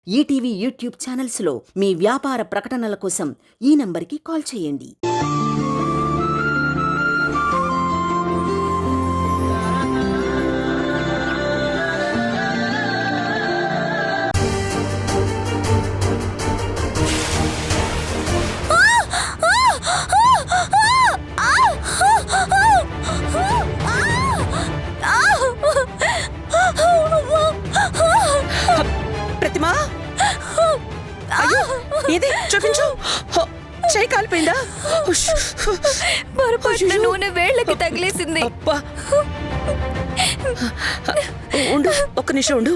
ETV YouTube ఛానల్స్లో మీ వ్యాపార ప్రకటనల కోసం ఈ నంబర్కి కాల్ చేయండి. ప్రతిమా, అయ్యో ఏది చూపించు. చేయి కాలిపోయిందా? పొరపాటున నూనె వేళ్ళకి తగిలేసింది. అబ్బా, ఉండు, ఒక్క నిమిషం ఉండు.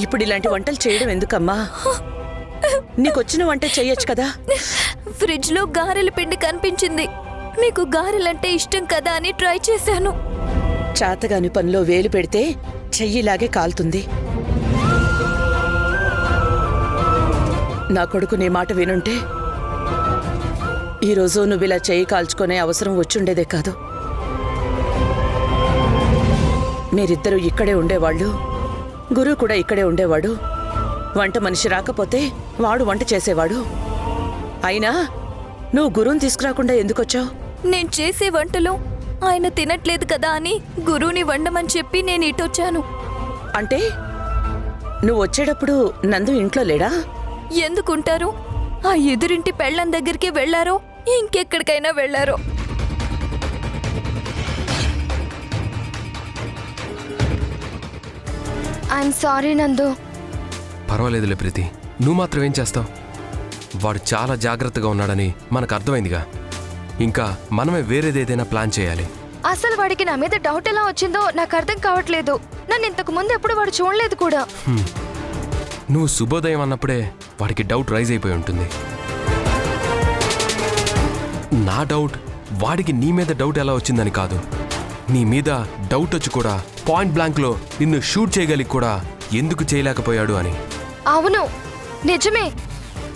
ఇప్పుడు ఇలాంటి వంటలు చేయడం ఎందుకమ్మా? నీకొచ్చిన వంట చెయ్యొచ్చు కదా. ఫ్రిడ్జ్ లో గారెల పిండి కనిపించింది. మీకు గారెలంటే ఇష్టం కదా అని ట్రై చేశాను. చాతగాని పనిలో వేలు పెడితే చెయ్యిలాగే కాలుతుంది. నా కొడుకు నీ మాట వినుంటే ఈరోజు నువ్విలా చెయ్యి కాల్చుకునే అవసరం వచ్చుండేదే కాదు. మీరిద్దరూ ఇక్కడే ఉండేవాళ్ళు, గురువు కూడా ఇక్కడే ఉండేవాడు. వంట మనిషి రాకపోతే వాడు వంట చేసేవాడు. అయినా నువ్వు గురువుని తీసుకురాకుండా ఎందుకొచ్చావు? నేను చేసే వంటలో ఆయన తినట్లేదు కదా అని గురువుని వండమని చెప్పి నేను ఇటొచ్చాను. అంటే నువ్వు వచ్చేటప్పుడు నందు ఇంట్లో లేడా? ఎందుకుంటారు? ఆ ఎదురింటి పెళ్ళం దగ్గరికి వెళ్లారో ఇంకెక్కడికైనా వెళ్లారో. ఐఎమ్ సారీ నందు. పర్వాలేదులే ప్రీతి, నువ్వు మాత్రం ఏం చేస్తావు? వాడు చాలా జాగ్రత్తగా ఉన్నాడని మనకు అర్థమైందిగా. ఇంకా మనమే వేరేదేదైనా ప్లాన్ చేయాలి. అసలు వాడికి నా మీద డౌట్ ఎలా వచ్చిందో నాకు అర్థం కావట్లేదు. నన్ను ఇంతకు ముందు ఎప్పుడు వాడు చూడలేదు కూడా. నువ్వు శుభోదయం అన్నప్పుడే వాడికి డౌట్ రైజ్ అయిపోయి ఉంటుంది. నా డౌట్ వాడికి నీ మీద డౌట్ ఎలా వచ్చిందని కాదు. నీ మీద డౌట్ వచ్చి కూడా పాయింట్ బ్లాంక్లో నిన్ను షూట్ చేయగలిగి కూడా ఎందుకు చేయలేకపోయాడు అని. అవును, నిజమే.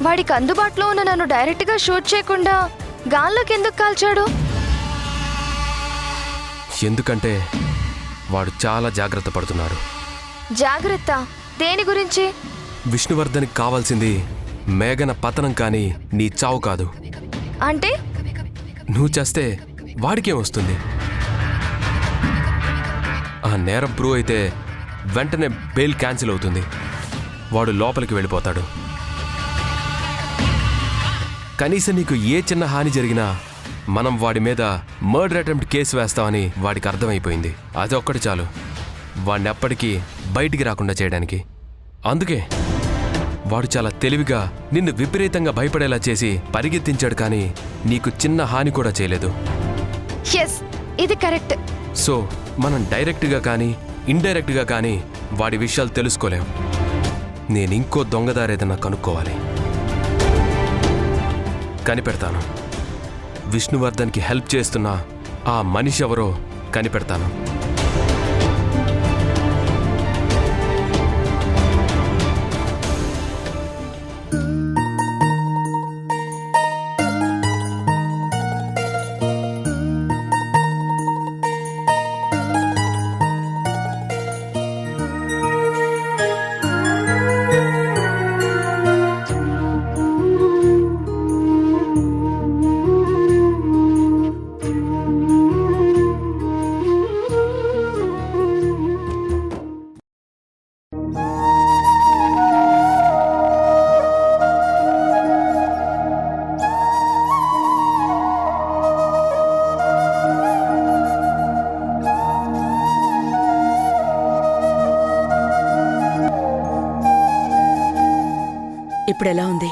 వాడికి అందుబాటులో ఉన్న నన్ను డైరెక్ట్గా షూట్ చేయకుండా గాల్లోకి ఎందుకు కాల్చాడు? ఎందుకంటే వాడు చాలా జాగ్రత్త పడుతున్నాడు. జాగ్రత్త దేని గురించి? విష్ణువర్ధన్కి కావాల్సింది మేఘన పతనం కానీ నీ చావు కాదు. అంటే నువ్వు చేస్తే వాడికేం వస్తుంది? ఆ నేరం ప్రూవ్ అయితే వెంటనే బెయిల్ క్యాన్సిల్ అవుతుంది. వాడు లోపలికి వెళ్ళిపోతాడు. కనీసం నీకు ఏ చిన్న హాని జరిగినా మనం వాడి మీద మర్డర్ అటెంప్ట్ కేసు వేస్తామని వాడికి అర్థమైపోయింది. అది ఒక్కటి చాలు వాడిని ఎప్పటికీ బయటికి రాకుండా చేయడానికి. అందుకే వాడు చాలా తెలివిగా నిన్ను విపరీతంగా భయపడేలా చేసి పరిగెత్తించాడు, కానీ నీకు చిన్న హాని కూడా చేయలేదు. ఎస్, ఇది కరెక్ట్. సో మనం డైరెక్ట్గా కానీ ఇండైరెక్ట్గా కానీ వాడి విషయాలు తెలుసుకోలేం. నేను ఇంకో దొంగదారేదన్నా కనుక్కోవాలి. కనిపెడతాను. విష్ణువర్ధన్కి హెల్ప్ చేస్తున్న ఆ మనిషి ఎవరో కనిపెడతాను. ఇప్పుడెలా ఉంది?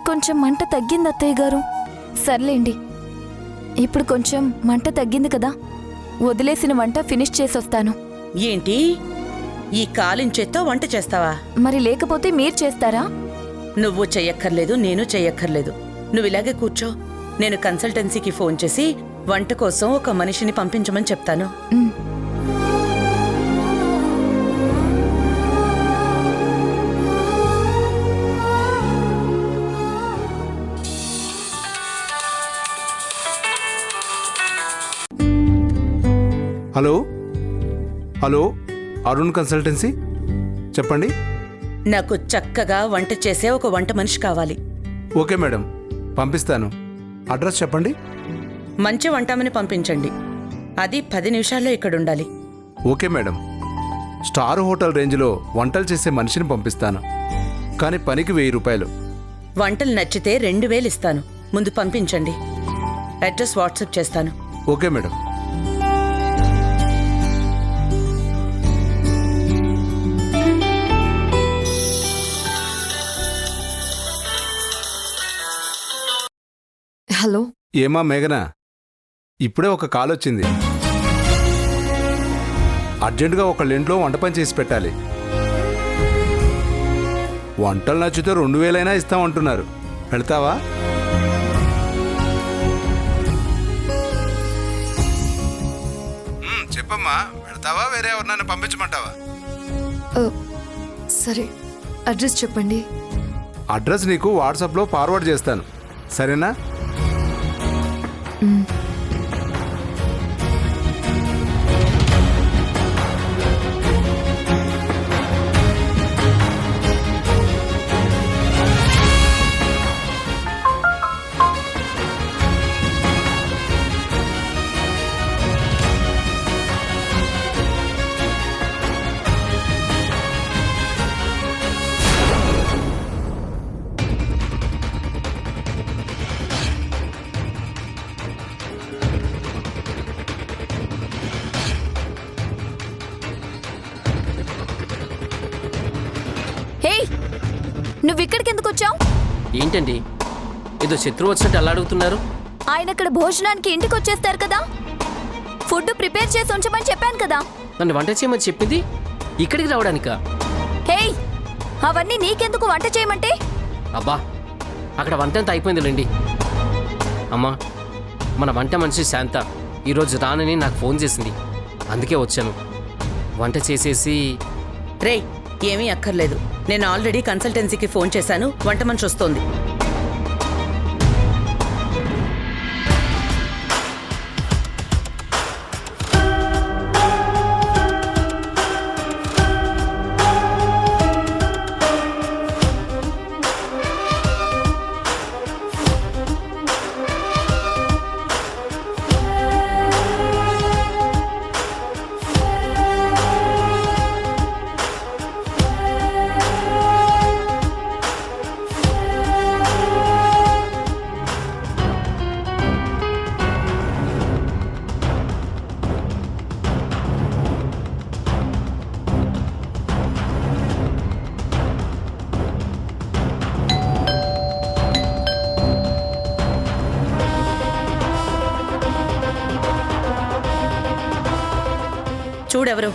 కొంచెం మంట తగ్గింది అత్తయ్య గారు. సర్లేండి, ఇప్పుడు కొంచెం మంట తగ్గింది కదా, వదిలేసిన వంట ఫినిష్ చేసొస్తాను. ఏంటి, ఈ కాలించేత్తో వంట చేస్తావా? మరి లేకపోతే మీరు చేస్తారా? నువ్వు చెయ్యక్కర్లేదు, నేను చెయ్యక్కర్లేదు. నువ్వు ఇలాగే కూర్చో. నేను కన్సల్టెన్సీకి ఫోన్ చేసి వంట కోసం ఒక మనిషిని పంపించమని చెప్తాను. హలో హలో అరుణ్ కన్సల్టెన్సీ చెప్పండి. నాకు చక్కగా వంట చేసే ఒక వంట మనిషి కావాలి. ఓకే మేడం, పంపిస్తాను. అడ్రస్ చెప్పండి. మంచి వంటమని పంపించండి. అది 10 నిమిషాల్లో ఇక్కడ ఉండాలి. ఓకే మేడం, స్టార్ హోటల్ రేంజ్లో వంటలు చేసే మనిషిని పంపిస్తాను, కానీ పనికి 1000 రూపాయలు. వంటలు నచ్చితే 2000 ఇస్తాను. ముందు పంపించండి. అడ్రస్ వాట్సాప్ చేస్తాను. Okay madam. హలో. ఏమా మేఘనా, ఇప్పుడే ఒక కాల్ వచ్చింది. అర్జెంటుగా ఒకళ్ళ ఇంట్లో వంట పని చేసి పెట్టాలి. వంటలు నచ్చితే 2000 ఇస్తామంటున్నారు. వెళ్తావా? చెప్పమ్మా, వెళ్తావా వేరే ఎవరినైనా పంపించమంటావా? సరే, అడ్రస్ చెప్పండి. అడ్రస్ నీకు వాట్సాప్లో ఫార్వర్డ్ చేస్తాను, సరేనా? హే, నువ్వు ఇక్కడికి ఎందుకు వచ్చావు? ఏంటండి ఏదో శత్రువు వచ్చినట్టు అలా అడుగుతున్నారు? ఆయన ఇక్కడ భోజనానికి ఇంటికి వచ్చేస్తారు కదా, ఫుడ్ ప్రిపేర్ చేసి ఉంచమని చెప్పాను కదా. నన్ను వంట చేయమని చెప్పింది ఇక్కడికి రావడానికా? హే, అవన్నీ నీకెందుకు వంట చేయమంటే? అబ్బా, అక్కడ వంట అంతా అయిపోయిందిలేండి. అమ్మా, మన వంట మనిషి శాంత ఈరోజు రానని నాకు ఫోన్ చేసింది, అందుకే వచ్చాను. వంట చేసేసి. రేయ్, ఏమీ అక్కర్లేదు. నేను ఆల్రెడీ కన్సల్టెన్సీకి ఫోన్ చేశాను. వంట మనిషి వస్తోంది. చూడెవరు?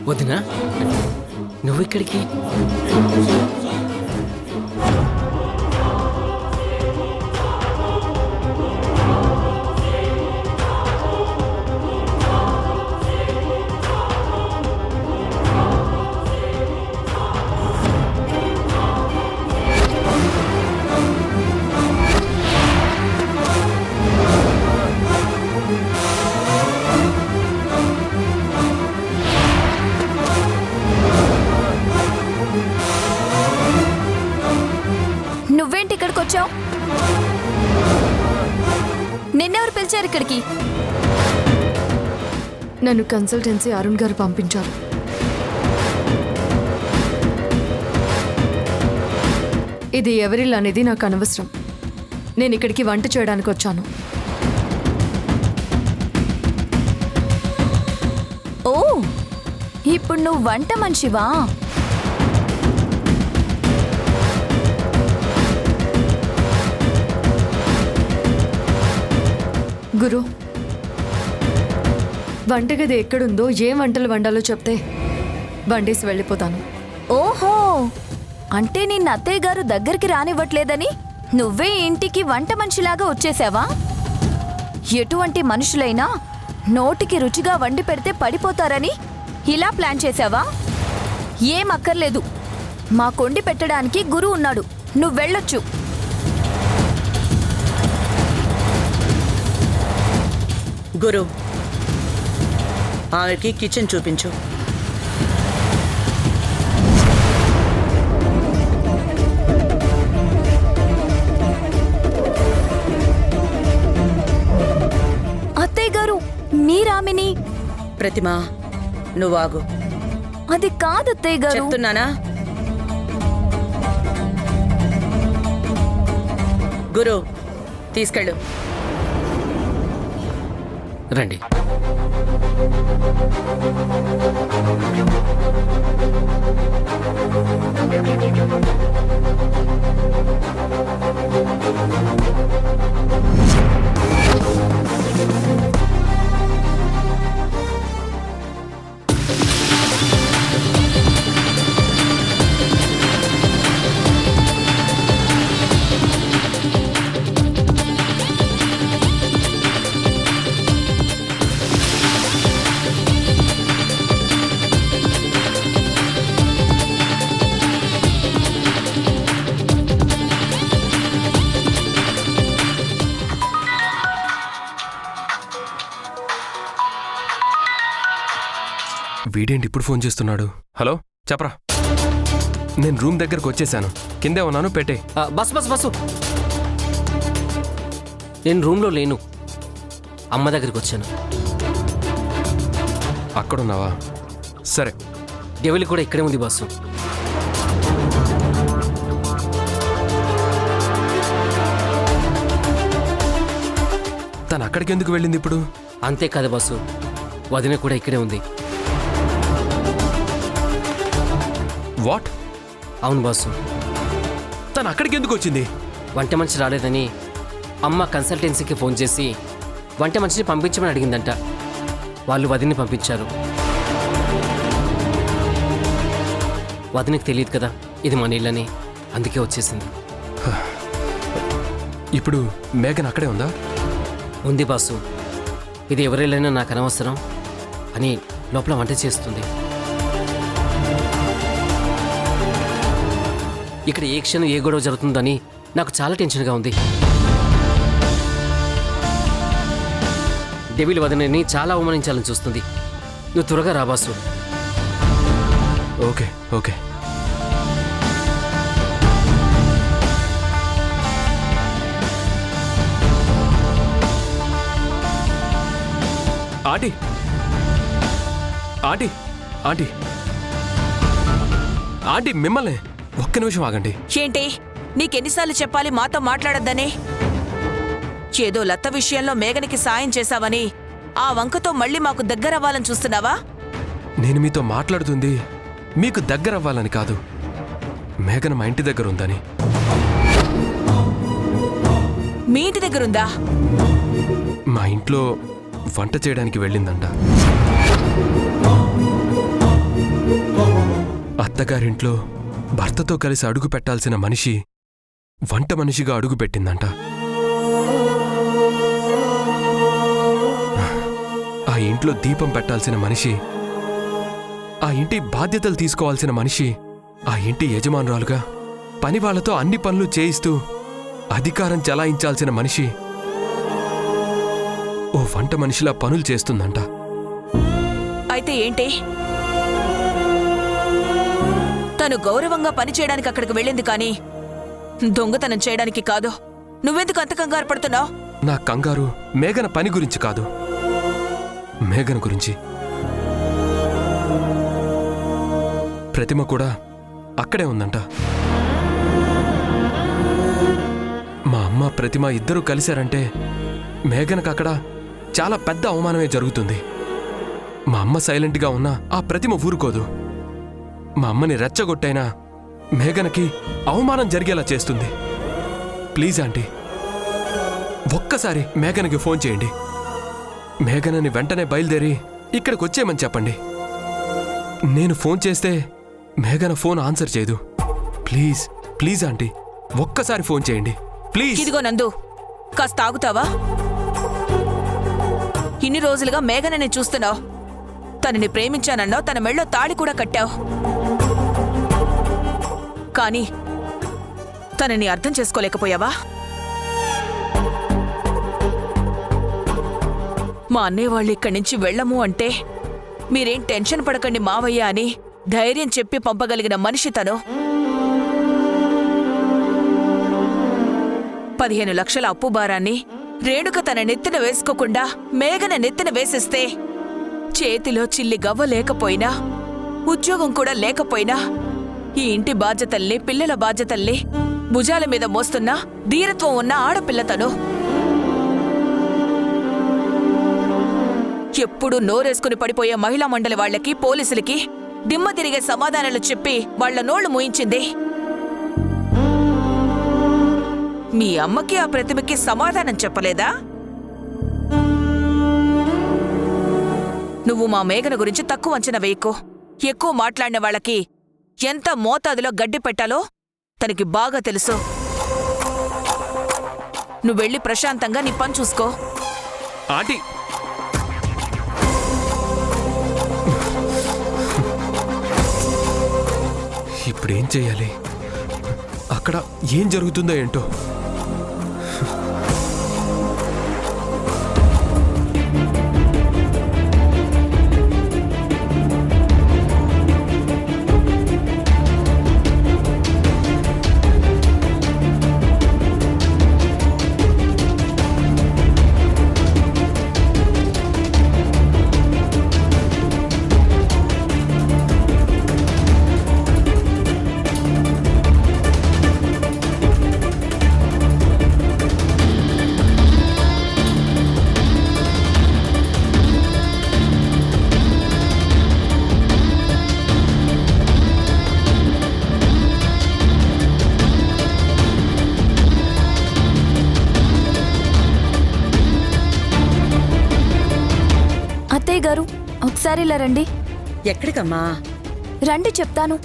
వదినా, నువ్వు ఇక్కడికి? నువ్వేంటి ఇక్కడికి వచ్చావు? నిన్నెవరు పిలిచారు ఇక్కడికి? నన్ను కన్సల్టెన్సీ అరుణ్ గారు పంపించారు. ఇది ఎవరిల్లు అనేది నాకు అనవసరం. నేను ఇక్కడికి వంట చేయడానికి వచ్చాను. ఓ, ఇప్పుడు నువ్వు వంట మనిషివా? గురు, వంటగది ఎక్కడుందో ఏం వంటలు వండాలో చెప్తే వండేసి వెళ్ళిపోతాను. ఓహో, అంటే నిన్న అత్తయ్య గారు దగ్గరికి రానివ్వట్లేదని నువ్వే ఇంటికి వంట మనిషిలాగా వచ్చేసావా? ఎటువంటి మనుషులైనా నోటికి రుచిగా వండి పెడితే పడిపోతారని ఇలా ప్లాన్ చేశావా? ఏం అక్కర్లేదు, మా కొండి పెట్టడానికి గురు ఉన్నాడు, నువ్వు వెళ్ళొచ్చు. గురు, ఆమెకి కిచెన్ చూపించు. అత్తయ్య గారు, మీరామిని. ప్రతిమా, నువ్వాగు. అది కాదు అత్తయ్య గారు. చెప్తున్నానా? గురు, తీసుకెళ్ళు. రండి. వీడేంటి ఇప్పుడు ఫోన్ చేస్తున్నాడు? హలో, చెప్పరా. నేను రూమ్ దగ్గరకు వచ్చేసాను, కిందే ఉన్నాను, పెట్టే. బస్సు. నేను రూమ్లో లేను, అమ్మ దగ్గరికి వచ్చాను. అక్కడున్నావా? సరే. డెవిల్ కూడా ఇక్కడే ఉంది బస్సు. తను అక్కడికి ఎందుకు వెళ్ళింది ఇప్పుడు? అంతే కదా బస్సు, వదిన కూడా ఇక్కడే ఉంది. వాట్? అవును బాసు, తను అక్కడికి ఎందుకు వచ్చింది? వంట మనిషి రాలేదని అమ్మ కన్సల్టెన్సీకి ఫోన్ చేసి వంట మనిషిని పంపించమని అడిగిందంట. వాళ్ళు వదిన్ని పంపించారు. వదినికి తెలియదు కదా ఇది మన ఇల్లని, అందుకే వచ్చేసింది. ఇప్పుడు మేఘన్ అక్కడే ఉందా? ఉంది బాసు, ఇది ఎవరైనా నాకు అనవసరం అని లోపల వంట చేస్తుంది. ఇక్కడ ఏ క్షణం ఏ గొడవ జరుగుతుందని నాకు చాలా టెన్షన్గా ఉంది. డెవిల్ వదినని చాలా అవమానించాలని చూస్తుంది. నువ్వు త్వరగా రా boss. Okay okay. Aunty aunty aunty aunty, మిమ్మల్ని ఒక్క నిమిషం ఆగండి. ఏంటి, నీకెన్నిసార్లు చెప్పాలి మాతో మాట్లాడొద్దని? ఏదో లత విషయంలో మేఘనికి సాయం చేశావని ఆ వంకతో మళ్ళీ మాకు దగ్గరవ్వాలని చూస్తున్నావా? నేను మీతో మాట్లాడుతుంది మీకు దగ్గరవ్వాలని కాదు, మేఘన మా ఇంటి దగ్గర ఉందని. మీ ఇంటి దగ్గరుందా? మా ఇంట్లో వంట చేయడానికి వెళ్ళిందంట. అత్తగారింట్లో భర్తతో కలిసి అడుగు పెట్టాల్సిన మనిషి వంట మనిషిగా అడుగు పెట్టిందంట. ఆ ఇంట్లో దీపం పెట్టాల్సిన మనిషి, ఆ ఇంటి బాధ్యతలు తీసుకోవాల్సిన మనిషి, ఆ ఇంటి యజమానురాలుగా పని వాళ్లతో అన్ని పనులు చేయిస్తూ అధికారం చెలాయించాల్సిన మనిషి ఓ వంట మనిషిలా పనులు చేస్తుందంట. అయితే ఏంటి? తను గౌరవంగా పనిచేయడానికి అక్కడికి వెళ్ళింది కానీ దొంగతనం చేయడానికి కాదు. నువ్వెందుకు అంత కంగారు పడుతున్నావు? నా కంగారు మేఘన పని గురించి కాదు, మేఘన గురించి. ప్రతిమ కూడా అక్కడే ఉందంట. మా అమ్మ ప్రతిమ ఇద్దరూ కలిశారంటే మేఘనకు అక్కడ చాలా పెద్ద అవమానమే జరుగుతుంది. మా అమ్మ సైలెంట్గా ఉన్నా ఆ ప్రతిమ ఊరుకోదు. మా అమ్మని రెచ్చగొట్టైనా మేఘనకి అవమానం జరిగేలా చేస్తుంది. ప్లీజ్ ఆంటీ, ఒక్కసారి మేఘనకి ఫోన్ చేయండి. మేఘనని వెంటనే బయలుదేరి ఇక్కడికి వచ్చేయమని చెప్పండి. నేను ఫోన్ చేస్తే మేఘన ఫోన్ ఆన్సర్ చేయదు. ప్లీజ్ ప్లీజ్ ఆంటీ, ఒక్కసారి ఫోన్ చేయండి ప్లీజ్. ఇదిగో నందు, కాస్త ఆగుతావా? ఇన్ని రోజులుగా మేఘనని చూస్తున్నావు. తనని ప్రేమించానన్నావు, తన మెళ్ళో తాళి కూడా కట్టావు. కానీ తనని అర్థం చేసుకోలేకపోయావా? మా అన్నయ్య వాళ్ళు ఇక్కడి నుంచి వెళ్ళము అంటే మీరేం టెన్షన్ పడకండి మావయ్య అని ధైర్యం చెప్పి పంపగలిగిన మనిషి తను. 15 లక్షల అప్పు భారాన్ని రేణుక తన నెత్తిన వేసుకోకుండా మేఘన నెత్తిన వేసేస్తే చేతిలో చిల్లి గవ్వ లేకపోయినా, ఉద్యోగం కూడా లేకపోయినా, ఈ ఇంటి బాధ్యతల్ని, పిల్లల బాధ్యతల్ని భుజాల మీద మోస్తున్న ధీరత్వం ఉన్న ఆడపిల్ల తను. ఎప్పుడూ నోరేసుకుని పడిపోయే మహిళా మండలి వాళ్లకి, పోలీసులకి దిమ్మ తిరిగే సమాధానాలు చెప్పి వాళ్ల నోళ్లు మూయించింది. మీ అమ్మకి ఆ ప్రతిభకి సమాధానం చెప్పలేదా? నువ్వు మా మేఘన గురించి తక్కువ అంచనా వేయకు. ఎక్కువ మాట్లాడిన వాళ్ళకి ఎంత మోతాదులో గడ్డి పెట్టాలో తనకి బాగా తెలుసు. నువ్వెళ్ళి ప్రశాంతంగా నీ పని చూసుకో. ఆంటీ, ఇప్పుడేం చెయ్యాలి? అక్కడ ఏం జరుగుతుందో ఏంటో. అత్తయ్య గారు, ఒకసారి ఇలా రండి. ఎక్కడికమ్మా? రండి చెప్తాను.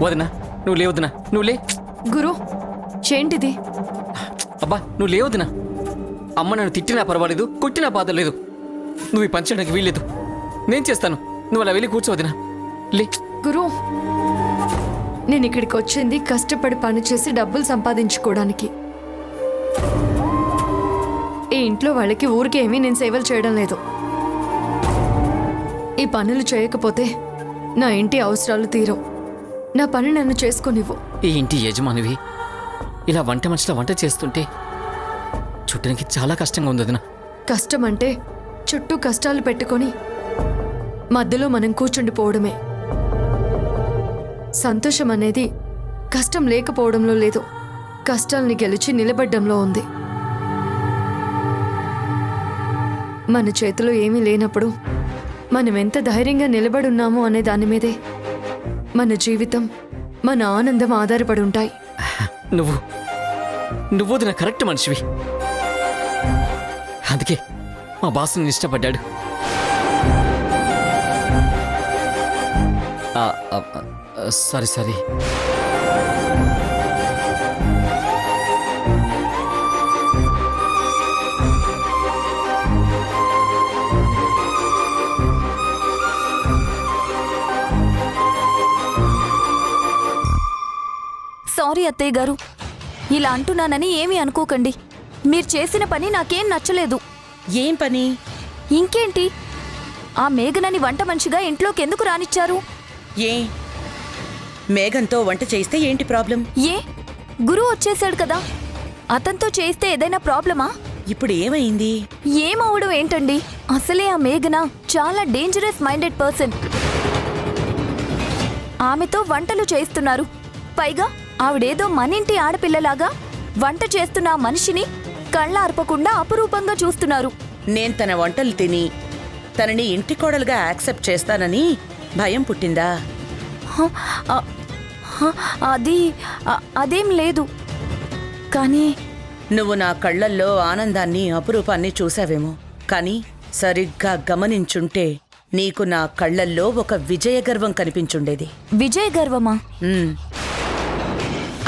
వదినా, నువ్వు లేవద్దునా, నువ్వు లే. గురు, ఏంటిది? అబ్బా నువ్వు లేవద్దునా. అమ్మ నన్ను తిట్టినా పర్వాలేదు, కొట్టినా బాధ లేదు. నువ్వు ఈ పంచడానికి వీల్లేదు. నేను చేస్తాను, నువ్వు అలా వెళ్ళి కూర్చోవద్దునా. లే. గురు, నేను ఇక్కడికి వచ్చింది కష్టపడి పని చేసి డబ్బులు సంపాదించుకోవడానికి. ఈ ఇంట్లో వాళ్ళకి ఊరికేమీ నేను సేవలు చేయడం లేదు. ఈ పనులు చేయకపోతే నా ఇంటి అవసరాలు తీరవు. నా పని నన్ను చేసుకోనివ్వు. ఈ ఇంటి యజమానివి ఇలా వంట మనిషిలో వంట చేస్తుంటే చూడడానికి చాలా కష్టంగా ఉంది వదినా. కష్టం అంటే చుట్టూ కష్టాలు పెట్టుకొని మధ్యలో మనం కూర్చుండిపోవడమే. సంతోషం అనేది కష్టం లేకపోవడంలో లేదు, కష్టాల్ని గెలిచి నిలబడ్డంలో ఉంది. మన చేతిలో ఏమీ లేనప్పుడు మనం ఎంత ధైర్యంగా నిలబడున్నామో అనే దాని మీదే మన జీవితం, మన ఆనందం ఆధారపడి ఉంటాయి. నువ్వు వదిన కరెక్ట్ మనిషివి. అందుకే మా బాస్ని ఇష్టపడ్డాడు. సారీ. సారీ అత్తయ్య గారు, ఇలా అంటున్నానని ఏమీ అనుకోకండి. మీరు చేసిన పని నాకేం నచ్చలేదు. ఏం పని? ఇంకేంటి, ఆ మేఘనని వంట మనిషిగా ఇంట్లోకి ఎందుకు రానిచ్చారు? ఏ మేఘంతో వంట చేస్తే ఏంటి ప్రాబ్లం? ఏ గురువు వచ్చేసాడు కదా, అతనితో చేస్తే ఏదైనా ప్రాబ్లమా? ఇప్పుడు ఏమైంది? ఏమవడం ఏంటండి, అసలే ఆ మేఘన చాలా డేంజరస్ మైండెడ్ పర్సన్. ఆమెతో వంటలు చేస్తున్నారు. పైగా ఆవిడేదో మనింటి ఆడపిల్లలాగా వంట చేస్తున్న ఆ మనిషిని కళ్ళ అర్పకుండా అపురూపంగా చూస్తున్నారు. నేను తన వంటలు తిని తనని ఇంటి కోడలుగా యాక్సెప్ట్ చేస్తానని భయం పుట్టిందా? హ, ఆ, హ, అదేం లేదు. కానీ నువ్వు నా కళ్ళల్లో ఆనందాన్ని అపురూపాన్ని చూసావేమో, కానీ సరిగ్గా గమనించుంటే నీకు నా కళ్ళల్లో ఒక విజయగర్వం కనిపించుండేది. విజయ గర్వమా?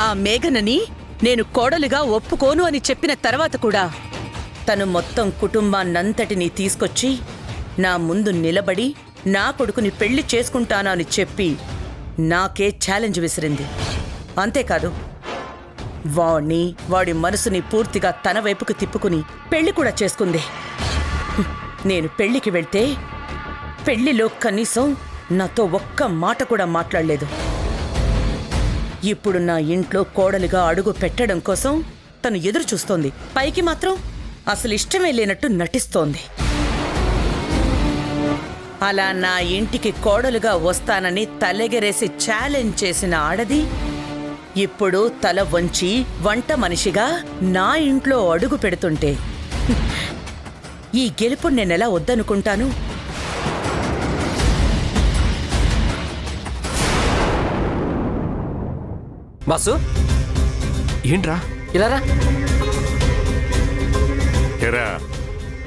ఆ మేఘనని నేను కోడలుగా ఒప్పుకోను అని చెప్పిన తర్వాత కూడా తను మొత్తం కుటుంబాన్నంతటినీ తీసుకొచ్చి నా ముందు నిలబడి నా కొడుకుని పెళ్లి చేసుకుంటాను అని చెప్పి నాకే ఛాలెంజ్ విసిరింది. అంతేకాదు, వాడి మనసుని పూర్తిగా తన వైపుకు తిప్పుకుని పెళ్లి కూడా చేసుకుంది. నేను పెళ్లికి వెళ్తే పెళ్లిలో కనీసం నాతో ఒక్క మాట కూడా మాట్లాడలేదు. ఇప్పుడు నా ఇంట్లో కోడలిగా అడుగు పెట్టడం కోసం తను ఎదురు చూస్తోంది. పైకి మాత్రం అసలు ఇష్టమే లేనట్టు నటిస్తోంది. అలా నా ఇంటికి కోడలుగా వస్తానని తలెగరేసి ఛాలెంజ్ చేసిన ఆడది ఇప్పుడు తల వంచి వంట మనిషిగా నా ఇంట్లో అడుగు పెడుతుంటే ఈ గెలుపు నేనెలా వద్దనుకుంటాను? బాసు ఏంట్రా? ఇలారా. ఎరా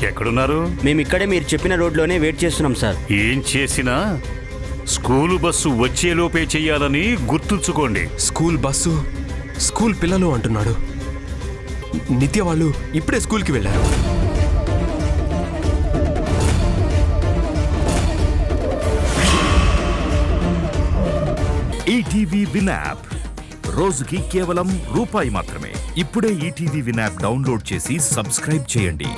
ఎక్కడున్నారు? మేమిక్కడే మీరు చెప్పిన రోడ్లోనే వెయిట్ చేస్తున్నాం సార్. ఏం చేసినా స్కూలు బస్సు వచ్చేలోపే చెయ్యాలని గుర్తుంచుకోండి. స్కూల్ బస్సు, స్కూల్ పిల్లలు అంటున్నాడు. నిత్య వాళ్ళు ఇప్పుడే స్కూల్కి వెళ్ళారు. ఈటీవీ విన్ యాప్ రోజుకి కేవలం రూపాయి మాత్రమే. ఇప్పుడే ఈటీవీ విన్ యాప్ డౌన్లోడ్ చేసి సబ్స్క్రైబ్ చేయండి.